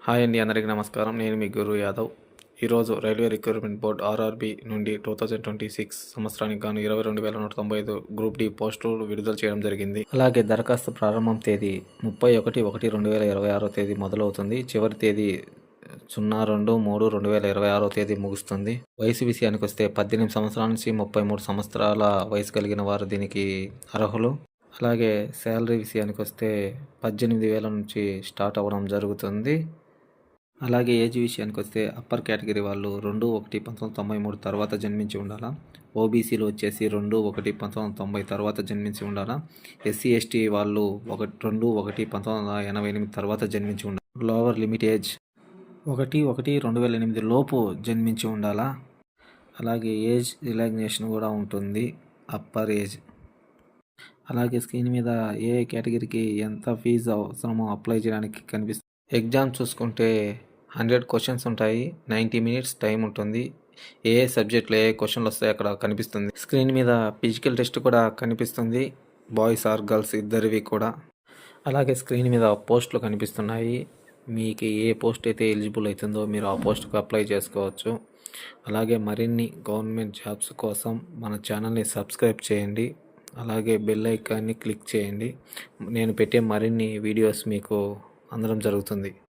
Hi అండి, అందరికీ నమస్కారం. నేను మీ గురు యాదవ్. ఈరోజు రైల్వే రిక్రూట్మెంట్ బోర్డ్ ఆర్ఆర్బి నుండి 2026 సంవత్సరానికి గాను 22,195 గ్రూప్ డి పోస్టులు విడుదల చేయడం జరిగింది. అలాగే దరఖాస్తు ప్రారంభం తేదీ 31/1/2026 తేదీ మొదలవుతుంది. చివరి తేదీ 02/3/2026 తేదీ ముగుస్తుంది. వయసు విషయానికి వస్తే 18 సంవత్సరాల నుంచి 33 సంవత్సరాల వయసు కలిగిన వారు దీనికి అర్హులు. అలాగే శాలరీ విషయానికి వస్తే 18,000 నుంచి స్టార్ట్ అవ్వడం జరుగుతుంది. అలాగే ఏజ్ విషయానికి వస్తే అప్పర్ కేటగిరీ వాళ్ళు 2/1/1993 తర్వాత జన్మించి ఉండాలా. ఓబీసీలు వచ్చేసి 2/1/1990 తర్వాత జన్మించి ఉండాలా. ఎస్సీ ఎస్టీ వాళ్ళు 2/1/1988 తర్వాత జన్మించి ఉండాలి. లోవర్ లిమిట్ ఏజ్ 1/1/2008 లోపు జన్మించి ఉండాలా. అలాగే ఏజ్ రిలాక్సేషన్ కూడా ఉంటుంది, అప్పర్ ఏజ్. అలాగే స్క్రీన్ మీద ఏ కేటగిరీకి ఎంత ఫీజు అవసరమో అప్లై చేయడానికి కనిపిస్తుంది. ఎగ్జామ్ చూసుకుంటే 100 క్వశ్చన్స్ ఉంటాయి, 90 మినిట్స్ టైం ఉంటుంది. ఏ సబ్జెక్ట్లో ఏ క్వశ్చన్లు వస్తాయి అక్కడ కనిపిస్తుంది. స్క్రీన్ మీద ఫిజికల్ టెస్ట్ కూడా కనిపిస్తుంది, బాయ్స్ ఆర్ గర్ల్స్ ఇద్దరివి కూడా. అలాగే స్క్రీన్ మీద పోస్టులు కనిపిస్తున్నాయి. మీకు ఏ పోస్ట్ అయితే ఎలిజిబుల్ అవుతుందో మీరు ఆ పోస్ట్కి అప్లై చేసుకోవచ్చు. అలాగే మరిన్ని గవర్నమెంట్ జాబ్స్ కోసం మన ఛానల్ని సబ్స్క్రైబ్ చేయండి. అలాగే బెల్ ఐకాన్ని క్లిక్ చేయండి. నేను పెట్టే మరిన్ని వీడియోస్ మీకు అందడం జరుగుతుంది.